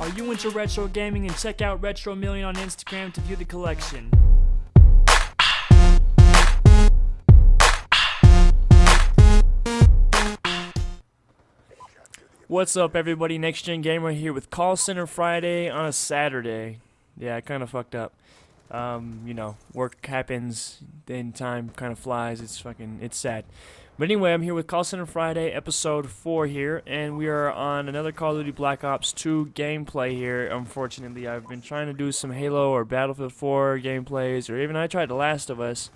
Are you into retro gaming? And check out Retro Million on Instagram to view the collection. What's up, everybody? Next Gen Gamer here with Call Center Friday on a Saturday. Yeah, I kind of fucked up. Work happens, then time kind of flies. It's sad. But anyway, I'm here with Call Center Friday, episode 4 here, and we are on another Call of Duty Black Ops 2 gameplay here. Unfortunately, I've been trying to do some Halo or Battlefield 4 gameplays, or even I tried The Last of Us,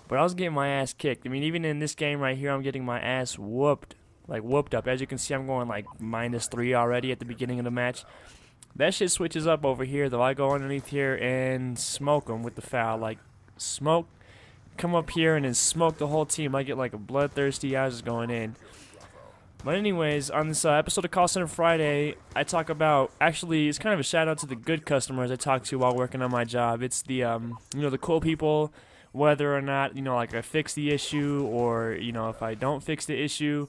but I was getting my ass kicked. I mean, even in this game right here, I'm getting my ass whooped. Like, whooped up. As you can see, I'm going like -3 already at the beginning of the match. That shit switches up over here, though. I go underneath here and smoke them with the FAL. Like, smoke, come up here and then smoke the whole team. I get like a bloodthirsty. I was just going in. But anyways, on this episode of Call Center Friday, I talk about, actually, it's kind of a shout out to the good customers I talk to while working on my job. It's the, the cool people, whether or not, like I fix the issue, or, if I don't fix the issue,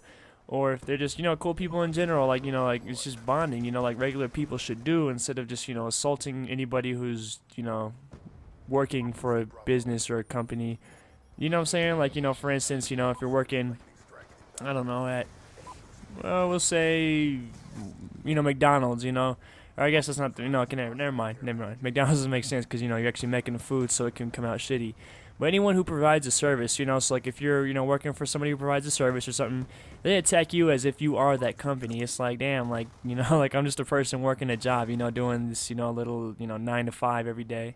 or if they're just, cool people in general, like, it's just bonding, like regular people should do, instead of just, assaulting anybody who's, working for a business or a company. You know what I'm saying? Like, for instance, if you're working, I don't know, at, we'll say, McDonald's, or I guess that's not, never mind. McDonald's doesn't make sense because, you're actually making the food so it can come out shitty. But anyone who provides a service, so like if you're, working for somebody who provides a service or something, they attack you as if you are that company. It's like, damn, like, like I'm just a person working a job, doing this, little, 9 to 5 every day.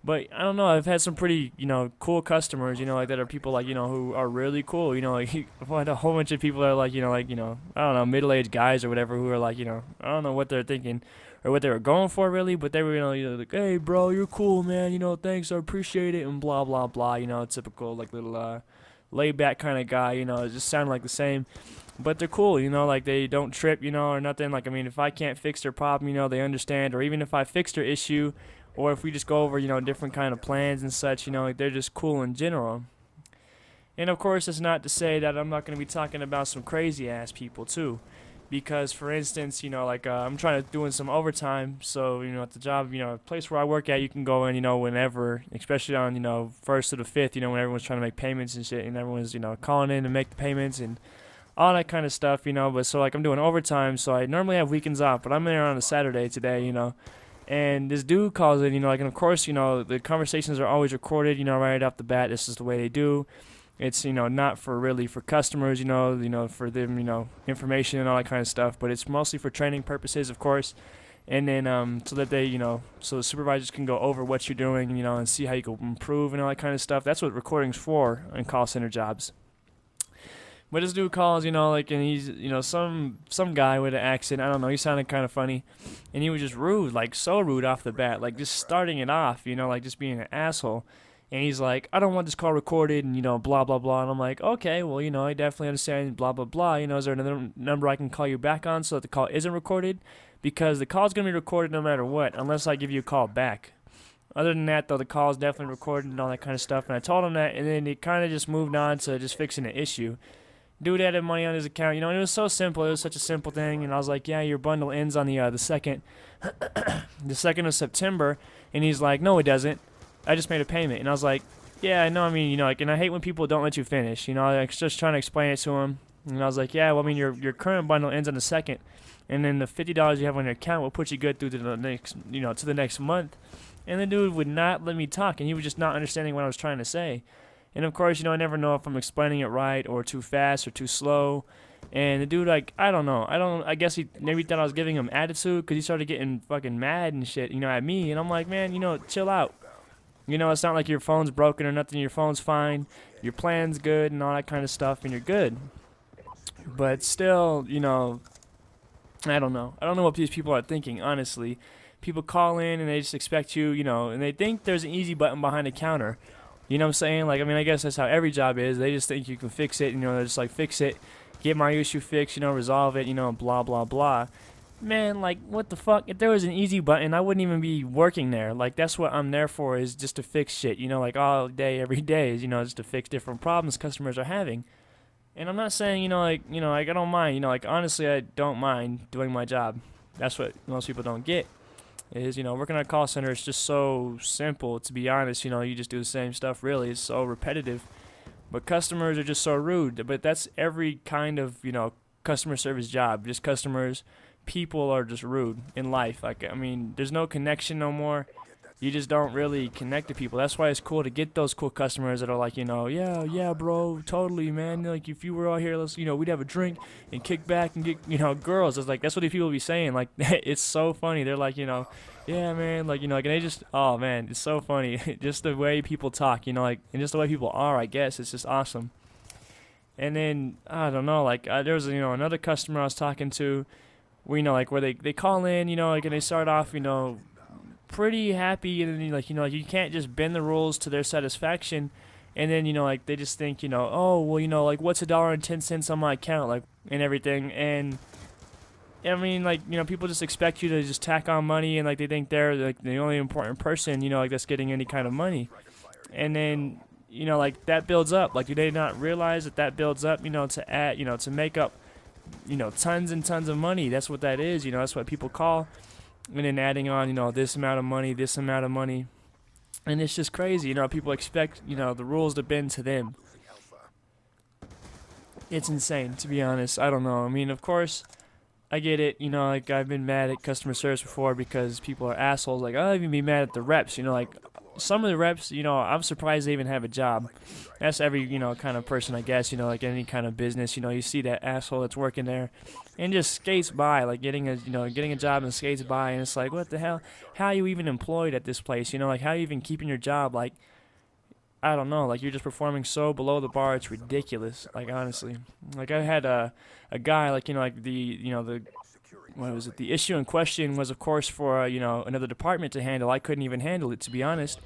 But I don't know, I've had some pretty, cool customers, like that are people like, who are really cool, like I've had a whole bunch of people that are like, I don't know, middle-aged guys or whatever who are like, I don't know what they're thinking or what they were going for really, but they were, like, hey bro, you're cool, man, thanks, I appreciate it, and blah, blah, blah, typical, like, little, laid-back kind of guy, it just sounded like the same, but they're cool, like, they don't trip, or nothing, like, I mean, if I can't fix their problem, they understand, or even if I fix their issue, or if we just go over, different kind of plans and such, like, they're just cool in general. And, of course, it's not to say that I'm not going to be talking about some crazy-ass people, too. Because, for instance, like, I'm doing some overtime, so, at the job, place where I work at, you can go in, whenever, especially on, 1st to the 5th, when everyone's trying to make payments and shit, and everyone's, calling in to make the payments and all that kind of stuff, but so, like, I'm doing overtime, so I normally have weekends off, but I'm there on a Saturday today, and this dude calls in, and of course, the conversations are always recorded, right off the bat. This is the way they do. It's, not for really for customers, for them, information and all that kind of stuff, but it's mostly for training purposes, of course. And then, so that they, so the supervisors can go over what you're doing, and see how you can improve and all that kind of stuff. That's what recording's for in call center jobs. But this dude calls, like, and he's, some guy with an accent, I don't know, he sounded kind of funny, and he was just rude, like, so rude off the bat, like, just starting it off, like, just being an asshole, and he's like, I don't want this call recorded, and, blah, blah, blah, and I'm like, okay, well, I definitely understand, blah, blah, blah, is there another number I can call you back on so that the call isn't recorded, because the call's going to be recorded no matter what, unless I give you a call back. Other than that, though, the call is definitely recorded and all that kind of stuff, and I told him that, and then he kind of just moved on to just fixing the issue. Dude had money on his account, and it was so simple. It was such a simple thing, and I was like, yeah, your bundle ends on the 2nd, the 2nd of September, and he's like, no, it doesn't. I just made a payment, and I was like, yeah, I know, I mean, like, and I hate when people don't let you finish, I was just trying to explain it to him, and I was like, yeah, well, I mean, your current bundle ends on the 2nd, and then the $50 you have on your account will put you good through to the next, to the next month, and the dude would not let me talk, and he was just not understanding what I was trying to say. And of course, I never know if I'm explaining it right or too fast or too slow. And the dude, like, I guess he maybe thought I was giving him attitude because he started getting fucking mad and shit, at me. And I'm like, man, chill out. It's not like your phone's broken or nothing. Your phone's fine. Your plan's good and all that kind of stuff, and you're good. But still, I don't know. I don't know what these people are thinking, honestly. People call in and they just expect you, and they think there's an easy button behind the counter. You know what I'm saying? Like, I mean, I guess that's how every job is. They just think you can fix it, they're just like, fix it, get my issue fixed, resolve it, blah, blah, blah. Man, like, what the fuck? If there was an easy button, I wouldn't even be working there. Like, that's what I'm there for, is just to fix shit, like, all day, every day, is, just to fix different problems customers are having. And I'm not saying, like, I don't mind, like, honestly, I don't mind doing my job. That's what most people don't get. Is, working at a call center is just so simple, to be honest. You just do the same stuff, really. It's so repetitive. But customers are just so rude. But that's every kind of, customer service job. Just customers, people are just rude in life. Like, I mean, there's no connection no more. You just don't really connect to people. That's why it's cool to get those cool customers that are like, yeah, bro, totally, man. Like, if you were out here, we'd have a drink and kick back and get, girls. It's like, that's what these people be saying. Like, it's so funny. They're like, yeah, man, like, and they just, oh, man, it's so funny. Just the way people talk, and just the way people are, I guess. It's just awesome. And then, I don't know, like, there was, another customer I was talking to, where they call in, and they start off, pretty happy, and then you can't just bend the rules to their satisfaction, and then they just think oh well what's $1.10 on my account, like, and everything. And I mean, people just expect you to just tack on money, and they think they're like the only important person that's getting any kind of money. And then that builds up. Like, do they not realize that builds up to add to make up tons and tons of money? That's what that is. That's what people call. And then adding on, this amount of money, this amount of money. And it's just crazy. People expect, the rules to bend to them. It's insane, to be honest. I don't know. I mean, of course, I get it. Like, I've been mad at customer service before because people are assholes. Like, I'll even be mad at the reps. Some of the reps, I'm surprised they even have a job. That's every, kind of person, I guess, like any kind of business. You see that asshole that's working there and just skates by, like getting a job and skates by. And it's like, what the hell? How are you even employed at this place? Like, how are you even keeping your job? Like, I don't know. Like, you're just performing so below the bar. It's ridiculous. Like, honestly. Like, I had a guy, like, what was it? The issue in question was, of course, for, another department to handle. I couldn't even handle it, to be honest.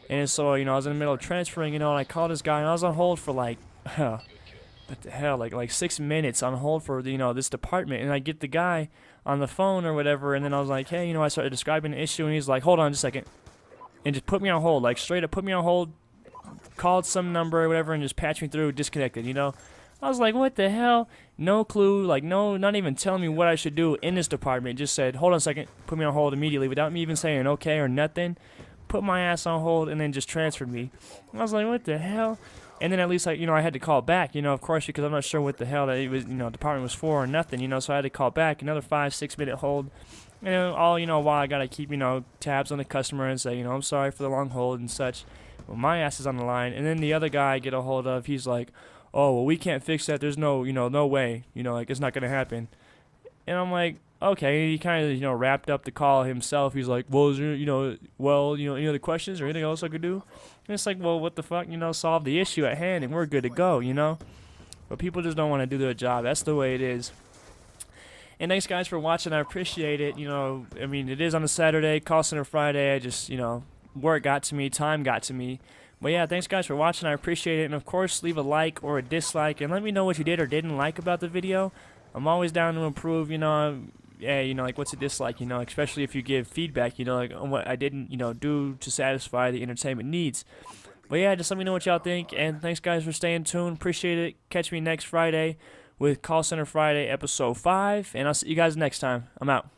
And so, I was in the middle of transferring, and I called this guy, and I was on hold for, like, what the hell, like 6 minutes on hold for, this department. And I get the guy on the phone or whatever, and then I was like, hey, I started describing the issue, and he's like, hold on just a second. And just put me on hold, like, straight up put me on hold, called some number or whatever, and just patched me through, disconnected, I was like, what the hell? No clue, like, no, not even telling me what I should do in this department. Just said, hold on a second, put me on hold immediately without me even saying okay or nothing. Put my ass on hold and then just transferred me. I was like, what the hell? And then at least, I had to call back, of course, because I'm not sure what the hell that it was, department was for or nothing, so I had to call back, another 5-6 minute hold. And all, while I gotta keep, tabs on the customer and say, I'm sorry for the long hold and such. Well, my ass is on the line. And then the other guy I get a hold of, he's like, oh, well, we can't fix that. There's no, no way, like, it's not going to happen. And I'm like, okay. He kind of, wrapped up the call himself. He's like, well, is there, any other questions or anything else I could do? And it's like, well, what the fuck, solve the issue at hand and we're good to go, But people just don't want to do their job. That's the way it is. And thanks, guys, for watching. I appreciate it. I mean, it is on a Saturday, call center Friday. I just, work got to me, time got to me. But yeah, thanks guys for watching. I appreciate it. And of course, leave a like or a dislike and let me know what you did or didn't like about the video. I'm always down to improve, yeah, like what's a dislike, especially if you give feedback, like on what I didn't, do to satisfy the entertainment needs. But yeah, just let me know what y'all think. And thanks guys for staying tuned. Appreciate it. Catch me next Friday with Call Center Friday episode 5. And I'll see you guys next time. I'm out.